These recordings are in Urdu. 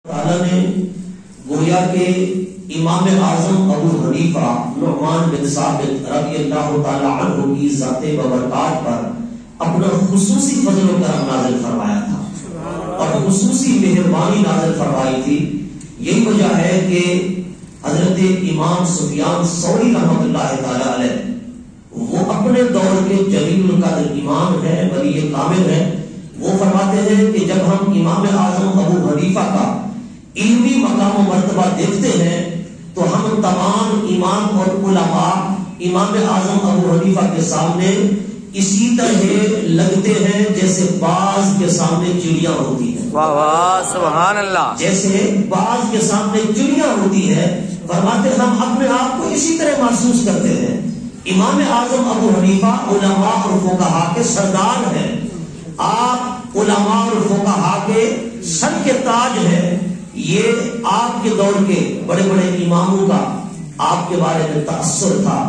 تعالیٰ نے گویا کہ امام اعظم ابو حنیفہ نعمان بن ثابت رضی اللہ تعالیٰ عنہ کی ذات ببرکات پر اپنا خصوصی فضل و کرم نازل فرمایا تھا اور خصوصی مہربانی نازل فرمائی تھی. یہی وجہ ہے کہ حضرت امام سفیان ثوری رحمۃ اللہ تعالیٰ علیہ وہ اپنے دور کے جلیل القدر امام ہیں، ولی کامل ہیں. وہ فرماتے ہیں کہ جب ہم امام اعظم ابو حنیفہ کا علمی مقام و مرتبہ دیکھتے ہیں تو ہم تمام امام اور علماء امام اعظم ابو حنیفہ کے سامنے اسی طرح لگتے ہیں جیسے باز کے سامنے چڑیاں ہوتی ہیں. واہ واہ سبحان اللہ. جیسے باز کے سامنے چڑیاں ہوتی ہے، فرماتے ہم اپنے آپ کو اسی طرح محسوس کرتے ہیں. امام اعظم ابو حنیفہ علماء اور فقہاء کے سردار ہیں. آپ علماء اور فقہاء کے سر کے تاج ہیں. یہ آپ کے دور کے بڑے بڑے اماموں کا آپ کے بارے میں تأثر تھا،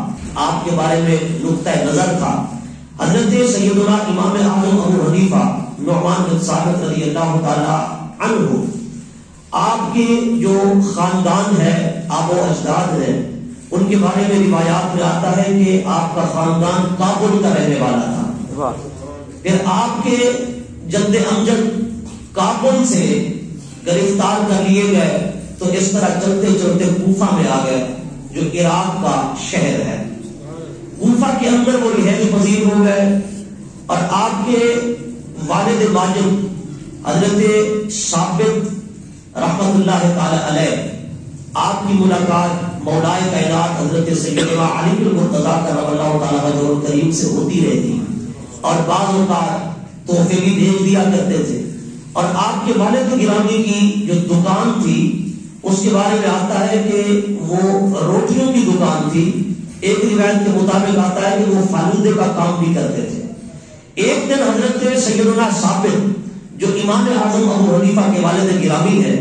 آپ کے بارے میں نقطہ نظر تھا. حضرت سیدنا امام اعظم ابو حنیفہ نعمان بن ثابت رضی اللہ تعالی عنہ، آپ کے جو خاندان ہے، آبا و اجداد ہیں، ان کے بارے میں روایات میں آتا ہے کہ آپ کا خاندان کابل کا رہنے والا تھا. پھر آپ کے جد امجد کابل سے گرفتار کر لیے گئے تو اس طرح چلتے چلتے کوفہ میں آ گئے جو عراق کا شہر ہے. کوفہ کے اندر وہ رہائش پذیر ہو گئے اور آپ کے والد ماجد حضرت ثابت رحمت اللہ تعالی علیہ، آپ کی ملاقات مولائے کائنات حضرت سیدنا علی المرتضیٰ کرم اللہ تعالی وجہہ الکریم سے ہوتی رہتی اور بعض اوقات تحفے بھی بھیج دیا کرتے تھے. اور آپ کے والد گرامی کی جو دکان تھی اس کے بارے میں آتا ہے کہ وہ روٹیوں کی دکان تھی. ایک روایت کے مطابق آتا ہے کہ وہ فالودے کا کام بھی کرتے تھے. ایک دن حضرت سیدنا ثابت جو امام اعظم ابو حنیفہ کے والد گرامی ہے،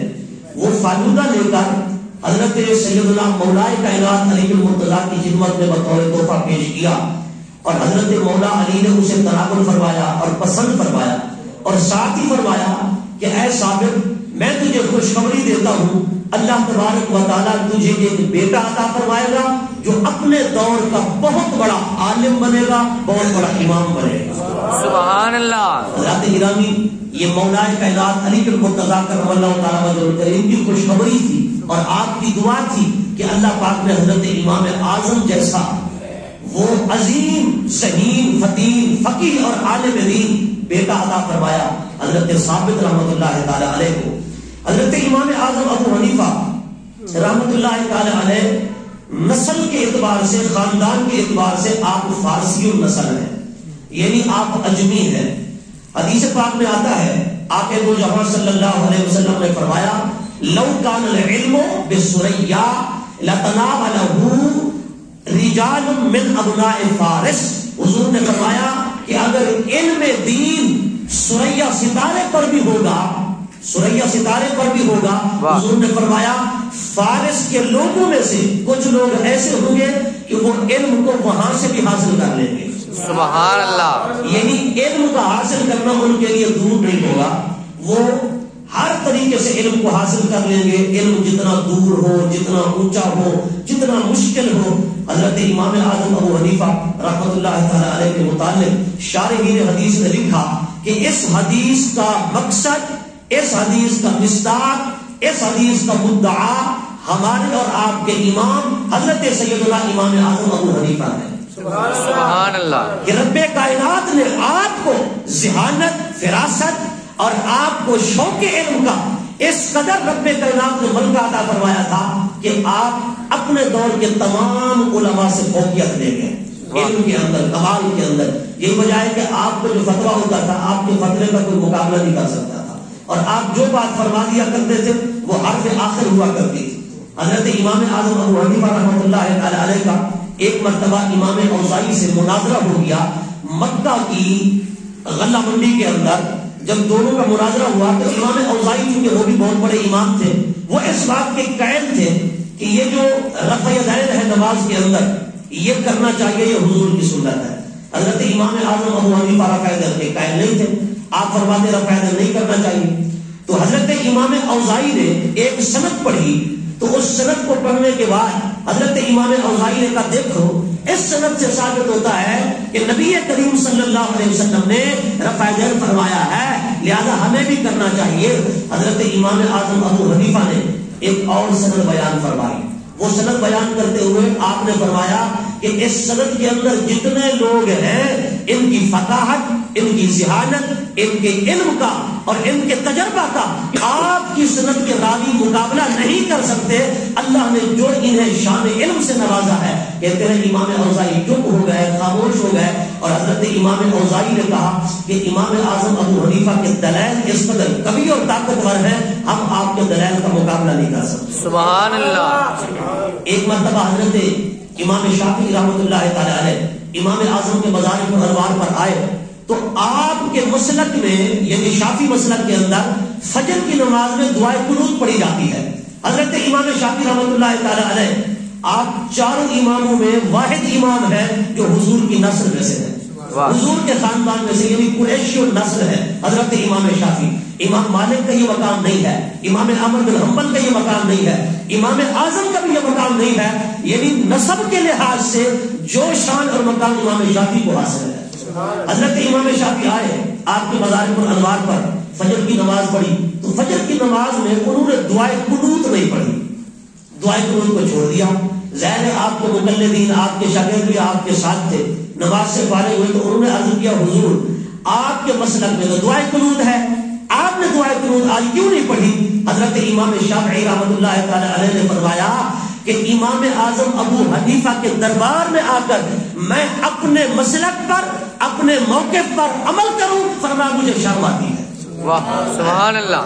وہ فالودہ لے کر حضرت سیدنا مولائے کائنات علی المرتضیٰ کی خدمت میں بطور تحفہ پیش کیا اور حضرت مولا علی نے اسے تناول فرمایا اور پسند فرمایا اور ساتھ ہی فرمایا کہ اے ثابت، میں تجھے خوشخبری دیتا ہوں، اللہ تبارک و تعالیٰ تجھے ایک بیٹا عطا فرمائے گا جو اپنے دور کا بہت بڑا عالم بنے گا، بہت بڑا امام بنے گا. سبحان اللہ. حضرت گرامی، یہ مولائے کائنات علی المرتضیٰ کرم اللہ تعالی وجہہ الکریم کی خوشخبری تھی اور آپ کی دعا تھی کہ اللہ پاک نے حضرت امام اعظم جیسا وہ عظیم ذہین فطین فقیہ اور عالم دین بیٹا عطا فرمایا حضرت ثابت رحمت اللہ تعالی علیہ کو. حضرت امام اعظم ابو حنیفہ رحمت اللہ تعالی علیہ نسل کے اعتبار سے، خاندان کے اعتبار سے آپ فارسی النسل ہیں، یعنی آپ اجمی ہیں. حدیث پاک میں آتا ہے آقا دو جہاں صلی اللہ علیہ وسلم نے فرمایا لو کان العلم بسریا لتناولہ رجال من ابناء فارس. حضور نے فرمایا کہ اگر علم دین سریا ستارے پر بھی ہوگا، سریا ستارے پر بھی ہوگا، حضور نے فرمایا فارس کے لوگوں میں سے کچھ لوگ ایسے ہوں گے کہ وہ علم کو وہاں سے بھی حاصل کر لیں گے. سبحان اللہ. یعنی علم کا حاصل کرنا ان کے لیے دور نہیں ہوگا، وہ ہر طریقے سے علم کو حاصل کر لیں گے. علم جتنا دور ہو، جتنا اونچا ہو، جتنا مشکل ہو. حضرت امام اعظم ابو حنیفہ رحمت اللہ تعالی علیہ کے متعلق شارحین حدیث نے لکھا کہ اس حدیث کا مقصد، اس حدیث کا مصداق، اس حدیث کا مدعا ہمارے اور آپ کے امام حضرت سیدنا امام اعظم ابو حنیفہ ہے. سبحان اللہ. کہ رب کائنات نے آپ کو ذہانت، فراست اور آپ کو شوق علم کا اس قدر رب کائنات نے ملکہ عطا فرمایا تھا کہ آپ اپنے دور کے تمام علماء سے فوقیت دے گئے علم کے اندر، کمال کے اندر. یہی وجہ ہے کہ آپ کو جو فتویٰ ہوتا تھا آپ کے فتوے کا کوئی مقابلہ نہیں کر سکتا تھا اور آپ جو بات فرما دیا کرتے تھے وہ حرف آخر ہوا کرتی تھی. حضرت امام اعظم ابو حنیفہ رحمۃ اللہ تعالی علیہ کا ایک مرتبہ امام اوزاعی سے مناظرہ ہو گیا مکہ کی غلہ منڈی کے اندر. جب دونوں کا مناظرہ ہوا تو امام اوزاعی چونکہ وہ بھی بہت بڑے امام تھے، وہ اس بات کے قائل تھے کہ یہ جو رفع یدین ہے نماز کے اندر یہ کرنا چاہیے، یہ حضور کی سنت ہے. حضرت امام اعظم ابو حنیفہ رفع یدین کے قائل نہیں تھے. آپ فرماتے رفع یدین نہیں کرنا چاہیے. تو حضرت امام اوزاعی نے ایک سند پڑھی، تو اس سند کو پڑھنے کے بعد حضرت امام اوزاعی نے کہا دیکھو اس سند سے ثابت ہوتا ہے کہ نبی کریم صلی اللہ علیہ وسلم نے رفع یدین فرمایا ہے، لہذا ہمیں بھی کرنا چاہیے۔ حضرت امام اعظم ابو حنیفہ نے ایک اور سند بیان فرمائی، وہ سند بیان کرتے ہوئے آپ نے فرمایا کہ اس سند کے اندر جتنے لوگ ہیں ان کی فقاہت، ان کی ذہانت، ان کے علم کا اور ان کے تجربہ کا آپ کی سند کے راوی مقابلہ نہیں کر سکتے۔ اللہ نے جو انہیں شان علم سے نوازا ہے، کہتے ہیں امام اوزاعی چپ ہو گئے، خاموش ہو گئے، اور حضرت امام اوزاعی نے کہا کہ امام اعظم ابو حنیفہ کے دلائل اس قدر قوی اور طاقتور ہیں، ہم آپ کے دلائل کا مقابلہ نہیں کر سکتے۔ سبحان اللہ۔ ایک مرتبہ حضرت امام شافعی رحمۃ اللہ تعالی علیہ امام اعظم کے مزار الانوار پر آئے، تو آپ کے مسلک میں یعنی شافعی مسلک کے اندر فجر کی نماز میں دعائے قنوت پڑھی جاتی ہے۔ حضرت امام شافعی رحمۃ اللہ تعالی علیہ آپ چاروں اماموں میں واحد امام ہے جو حضور کی نسل میں سے ہے، حضور کے خاندان میں سے، یعنی قریشی نسل ہے حضرت امام شافعی۔ امام مالک کا یہ مقام نہیں ہے، امام احمد بن حنبل کا یہ مقام نہیں ہے، امام اعظم کا بھی یہ مقام نہیں ہے، یعنی نسب کے لحاظ سے جو شان اور مقام امام شافعی کو حاصل ہے۔ حضرت امام شافعی آئے آپ کے مزار الانوار پر، فجر کی نماز پڑھی، تو فجر کی نماز میں انہوں نے دعائے قنوت نہیں پڑھی، دعائے قنوت کو چھوڑ دیا۔ ظاہر آپ کے مقلدین، آپ کے شاگرد بھی آپ کے ساتھ تھے، نماز سے فارغ ہوئے تو انہوں نے عرض کیا حضور آپ کے مسلک میں تو دعائے قنوت ہے، آپ نے دعائے قنوت آج کیوں نہیں پڑھی؟ حضرت امام شافعی رحمۃ اللہ تعالی علیہ نے فرمایا کہ امام اعظم ابو حنیفہ کے دربار میں آ کر میں اپنے مسلک پر، اپنے موقف پر عمل کروں، فرمایا مجھے شرم آتی ہے۔ واہ سبحان اللہ۔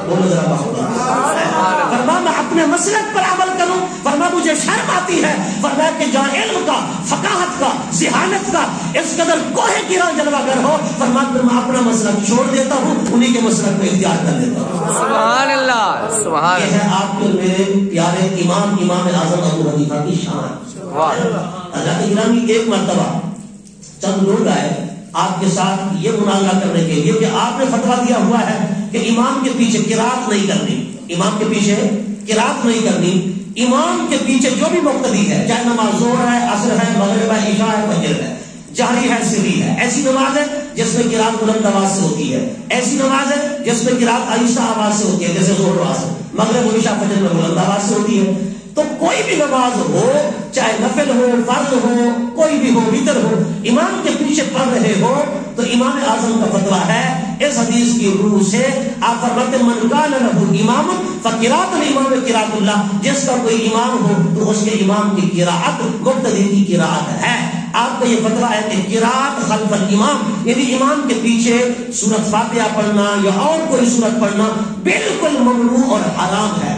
فرمایا میں اپنے مسلک پر عمل کروں، فرمایا مجھے شرم آتی ہے، فرمایا کہ جہاں علم کا، فقاہت کا، ذہانت کا اس قدر کوہ گرا جلوہ گر ہو، فرمایا پھر میں اپنا مسلک چھوڑ دیتا ہوں، انہی کے مسلک میں اختیار کر لیتا ہوں۔ سبحان اللہ سبحان یہ ہے آپ کے میرے پیارے امام اعظم ابو حنیفہ کی شان۔ واہ۔ حضرت گرامی ایک مرتبہ چند لوگ آئے آپ کے ساتھ یہ مناظرہ کرنے کے لیے کہ آپ نے فتویٰ دیا ہوا ہے کہ امام کے پیچھے قرات نہیں کرنی، امام کے پیچھے قرات نہیں کرنی، امام کے پیچھے جو بھی مقتدی ہے، چاہے نماز ظہر ہے، عصر ہے، مغرب ہے، عشاء ہے، فجر ہے، جہری ہے، سری ہے، ایسی نماز ہے جس میں قرات بلند آواز سے ہوتی ہے، ایسی نماز ہے جس میں قرات آہستہ آواز سے ہوتی ہے، جیسے ظہر و عصر، مغرب و عشاء فجر میں بلند آواز سے ہوتی ہے۔ تو کوئی بھی نماز ہو، چاہے نفل ہو، فرض ہو، کوئی بھی ہو، وتر ہو، امام کے پیچھے پڑھ رہے ہو تو امام اعظم کا فتویٰ ہے اس حدیث کی روح سے، آپ فرماتے ہیں من کان لہ امام فقراۃ الامام قراۃ اللہ، جس کا کوئی امام ہو تو اس کے امام کی قراءت مقتدی کی قراءت ہے۔ آپ کا یہ فتویٰ ہے کہ قراءت خلف الامام، یعنی امام کے پیچھے سورۃ فاتحہ پڑھنا یا اور کوئی سورت پڑھنا بالکل ممنوع اور حرام ہے،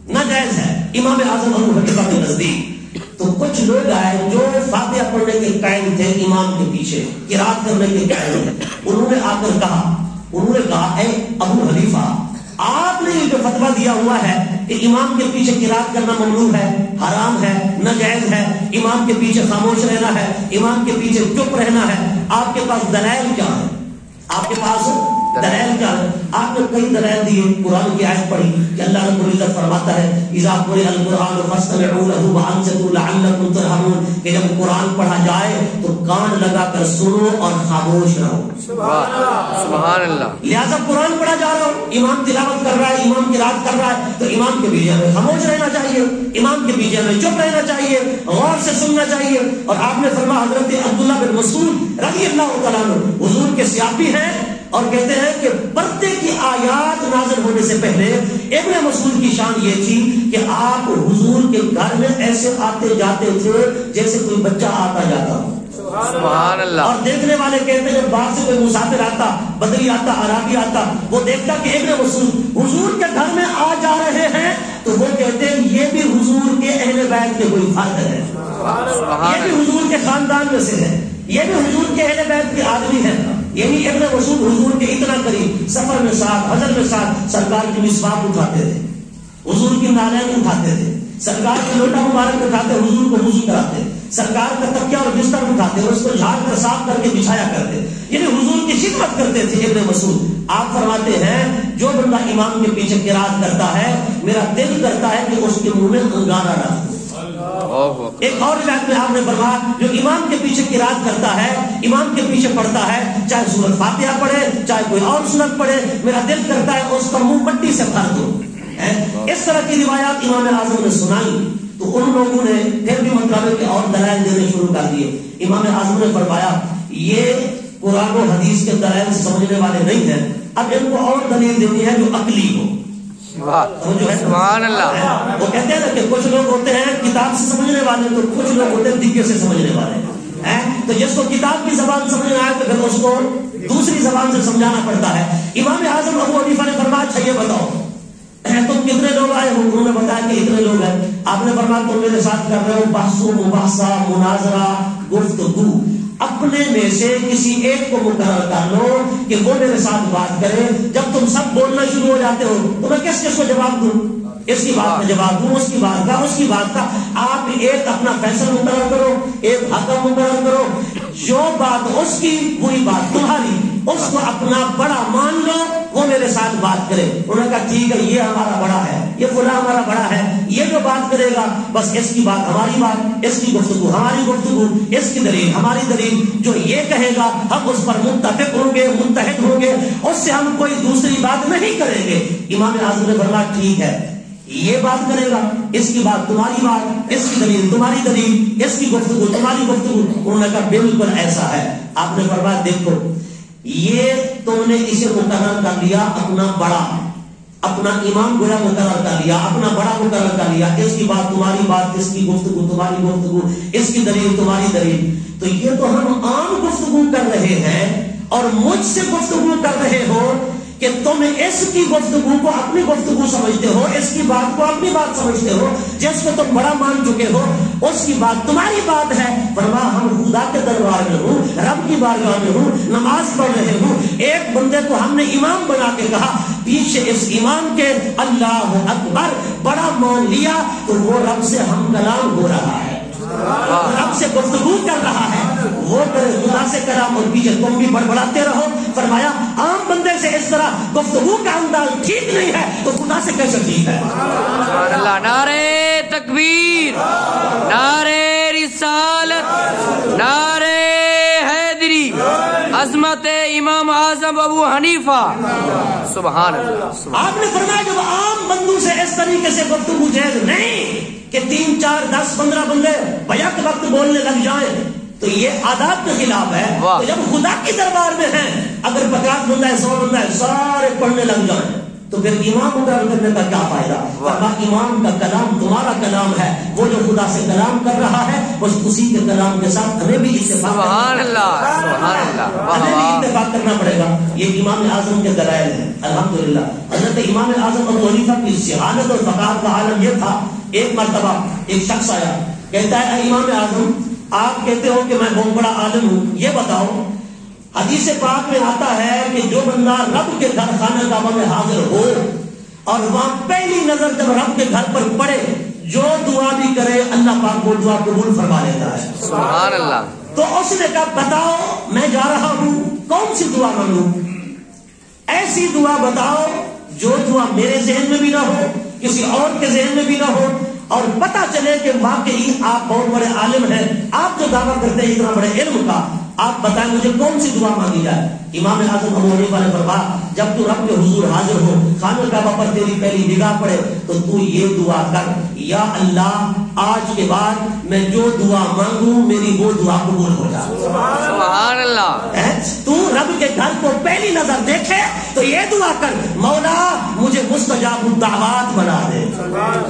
ناجائز ہے امام اعظم ابو حنیفہ کے نزدیک۔ تو کچھ لوگ آئے جو فاتحہ پڑھنے کے قائل تھے امام کے پیچھے، قرات کرنے کے قائل تھے، انہوں نے آ کر کہا اے ابو حنیفہ، آپ نے یہ جو فتویٰ دیا ہوا ہے کہ امام کے پیچھے قرات کرنا ممنوع ہے، حرام ہے، ناجائز ہے، امام کے پیچھے خاموش رہنا ہے، امام کے پیچھے چپ رہنا ہے، آپ کے پاس دلائل کیا ہے؟ آپ کے پاس دلائل کیا ہے؟ آپ نے کئی دلائل دیے، قرآن کی آیت پڑھی کہ اللہ رب العزت فرماتا ہے اذا قرئ القرآن فاستمعوا له وانصتوا لعلكم ترحمون، کہ جب قرآن پڑھا جائے تو کان لگا کر سنو اور خاموش رہو۔ سبحان اللہ۔ لہذا قرآن پڑھا جا رہا ہو، امام تلاوت کر رہا ہے، امام قرات کر رہا ہے، تو امام کے پیچھے ہمیں خاموش رہنا چاہیے، امام کے پیچھے ہمیں چپ رہنا چاہیے، غور سے سننا چاہیے۔ اور آپ نے فرمایا حضرت عبداللہ بن مسعود رضی اللہ تعالیٰ عنہ حضور کے سیاقی ہیں اور کہتے ہیں کہ پردے کی آیات نازل ہونے سے پہلے ابن مسعود کی شان یہ تھی کہ آپ حضور کے گھر میں ایسے آتے جاتے تھے جیسے کوئی بچہ آتا جاتا ہو۔ سبحان اللہ۔ اور دیکھنے والے کہتے ہیں جب باہر سے کوئی مسافر آتا، بدری آتا، عربی آتا، وہ دیکھتا کہ ابن مسعود حضور کے گھر میں آ جا رہے ہیں تو وہ کہتے ہیں یہ بھی حضور کے اہل بیت کے کوئی فرد ہے، یہ بھی حضور کے خاندان میں سے ہے، یہ بھی حضور کے اہل بیت کے آدمی ہے۔ یعنی ابن مسعود حضور کے اتنا قریب، سفر میں ساتھ، حضر میں ساتھ، سرکار کی مسواک اٹھاتے تھے، حضور کی نالین اٹھاتے تھے، سرکار کی لوٹا مبارک اٹھاتے حضور کو وضو کراتے، سرکار کا تکیہ اور بستر اٹھاتے اور اس کو جھاڑ کر صاف کر کے بچھایا کرتے، یعنی حضور کی خدمت کرتے تھے ابن مسعود۔ آپ فرماتے ہیں جو بندہ امام کے پیچھے قرات کرتا ہے میرا دل کرتا ہے کہ اس کے منہ میں انگارہ ڈال دوں۔ ایک اور روایت میں آپ نے فرمایا جو امام کے پیچھے قرات کرتا ہے، امام کے پیچھے پڑھتا ہے، چاہے سورۃ فاتحہ پڑھے چاہے کوئی اور سورت پڑھے، میرا دل کرتا ہے اس کا منہ مٹی سے بھر دو۔ اس طرح کی روایات امام اعظم نے سنائی تو ان لوگوں نے پھر بھی مطلب کہ اور دلائل دینے شروع کر دیے۔ امام اعظم نے فرمایا یہ قرآن و حدیث کے دلائل سمجھنے والے نہیں ہیں، اب ان کو اور دلیل دینی ہے جو عقلی ہو۔ سبحان اللہ۔ وہ کہتے ہیں نا کہ کچھ لوگ ہوتے ہیں کتاب سے سمجھنے والے تو کچھ لوگ ہوتے ہیں دکے سے سمجھنے والے، تو جس کو کتاب کی زبان سمجھ میں آئے تو پھر اس کو دوسری زبان سے سمجھانا پڑتا ہے۔ امام اعظم ابو حنیفہ نے فرمایا اچھا یہ بتاؤ تم کتنے لوگ آئے ہو؟ انہوں نے بتایا کہ اتنے لوگ ہیں۔ آپ نے فرمایا تم میرے ساتھ کر رہے ہو بحث و مباحثہ، مناظرہ، گفتگو، اپنے میں سے کسی ایک کو مقرر کر لو کہ وہ میرے ساتھ بات کرے۔ جب تم سب بولنا شروع ہو جاتے ہو تو میں کس کس کو جواب دوں؟ اس کی بات کا جواب دوں، اس کی بات کا، اس کی بات کا۔ آپ ایک اپنا فیصلہ مقرر کرو، ایک حکم مقرر کرو، جو بات اس کی وہی بات تمہاری، اس کو اپنا بڑا مان لو، وہ میرے ساتھ بات کرے۔ انہوں نے کہا ٹھیک ہے یہ ہمارا بڑا ہے، یہ فلاں ہمارا بڑا ہے، یہ جو بات کرے گا بس اس کی بات ہماری بات، اس کی گفتگو ہماری گفتگو، اس کی دلیل ہماری دلیل، جو یہ کہے گا ہم اس پر متفق ہوں گے، متحد ہوں گے، اس سے ہم کوئی دوسری بات نہیں کریں گے۔ امام اعظم نے فرمایا ٹھیک ہے یہ بات کرے گا، اس کی بات تمہاری بات، اس کی دلیل تمہاری دلیل، اس کی گفتگو تمہاری گفتگو۔ انہوں نے کہا بالکل ایسا ہے۔ آپ نے فرمایا دیکھو یہ تم نے اسے مقرر کر لیا اپنا بڑا، اپنا امام گویا مقرر کر لیا، اپنا بڑا مقرر کر لیا، اس کی بات تمہاری بات، اس کی گفتگو تمہاری گفتگو، اس کی دلیل تمہاری دلیل۔ تو یہ تو ہم عام گفتگو کر رہے ہیں اور مجھ سے گفتگو کر رہے ہو کہ تم اس کی گفتگو کو اپنی گفتگو سمجھتے ہو، اس کی بات کو اپنی بات سمجھتے ہو، جس کو تم بڑا مان چکے ہو اس کی بات تمہاری بات ہے۔ فرمایا ہم خدا کے دربار میں ہوں، رب کی بارگاہ میں ہوں، نماز پڑھ رہے ہوں، ایک بندے کو ہم نے امام بنا کے کہا، پیچھے اس امام کے اللہ اکبر بڑا مان لیا تو وہ رب سے ہم کلام ہو رہا ہے، رب سے گفتگو کر رہا ہے، وہ کرے خدا سے کلام اور پیچھے تم بھی بڑبڑاتے رہو۔ فرمایا عام بندے سے اس طرح گفتگو کا انداز ٹھیک نہیں ہے تو خدا سے کیسے ٹھیک ہے؟ سبحان اللہ۔ نعرے تکبیر، نعرے رسالت، نعرے حیدری، عظمت امام اعظم ابو حنیفہ۔ سبحان اللہ۔ آپ نے فرمایا جب عام بندوں سے اس طریقے سے گفتگو جائز نہیں کہ 3 4 10 15 بندے بیک وقت بولنے لگ جائیں تو یہ آداب کے خلاف ہے۔ تو جب خدا کی دربار میں ہیں اگر 50 بندہ ہے 100 بندہ ہے سارے پڑھنے لگ جائیں تو پھر امام مقرر کرنے کا کیا فائدہ؟ امام کا کلام تمہارا کلام ہے، وہ جو خدا سے کلام کر رہا ہے بس اسی کے کلام کے ساتھ ہمیں بھی اتفاق کرنا پڑے گا۔ یہ امام اعظم کے دلائل ہیں الحمدللہ۔ حضرت امام اعظم ابو حنیفہ کی ذہانت اور فقاہت کا عالم یہ تھا، ایک مرتبہ ایک شخص آیا کہتا ہے اے امام اعظم آپ کہتے ہو کہ میں بہت بڑا عالم ہوں، یہ بتاؤ حدیث پاک میں آتا ہے کہ جو بندہ رب کے گھر خانہ کعبہ میں حاضر ہو اور وہاں پہلی نظر جب رب کے گھر پر پڑے جو دعا بھی کرے اللہ پاک وہ دعا قبول فرما لیتا ہے۔ سبحان اللہ۔ تو اس نے کہا بتاؤ میں جا رہا ہوں کون سی دعا مانگوں؟ ایسی دعا بتاؤ جو دعا میرے ذہن میں بھی نہ ہو، کسی اور کے ذہن میں بھی نہ ہو، اور پتہ چلے کہ واقعی آپ بہت بڑے عالم ہیں، آپ جو دعویٰ کرتے ہیں اتنا بڑے علم کا، آپ بتائیں مجھے کون سی دعا مانگی جائے؟ امام اعظم ابو حنیفہ نے فرمایا جب تو رب کے حضور حاضر ہو خانہ کعبہ پر تیری پہلی نگاہ پڑے تو تو یہ دعا کر، یا اللہ آج کے بعد میں جو دعا مانگوں میری وہ دعا قبول ہو جائے۔ سبحان اللہ۔ تو رب کے گھر کو پہلی نظر دیکھے تو یہ دعا کر مولا مجھے مستجاب الدعوات بنا دے،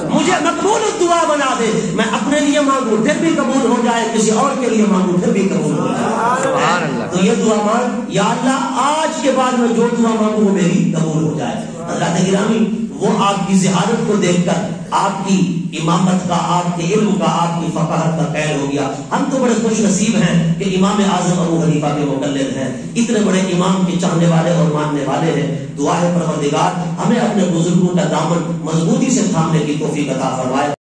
مجھے مقبول الدعا بنا دے، میں اپنے لیے مانگوں پھر بھی قبول ہو جائے، کسی اور کے لیے مانگوں پھر بھی قبول ہو جائے۔ سبحان اللہ۔ تو یہ دعا مانگ یا اللہ آج کے بعد میں جو دعا مانگوں وہ میری قبول ہو جائے۔ اللہ گرامی وہ آپ کی ذہانت کو دیکھ کر آپ کی امامت کا، آپ کے علم کا، آپ کی فقاہت کا قید ہو گیا۔ ہم تو بڑے خوش نصیب ہیں کہ امام اعظم ابو حنیفہ کے مقلد ہیں، اتنے بڑے امام کے چاہنے والے اور ماننے والے ہیں۔ دعا ہے پروردگار ہمیں اپنے بزرگوں کا دامن مضبوطی سے تھامنے کی توفیق عطا فرمائے۔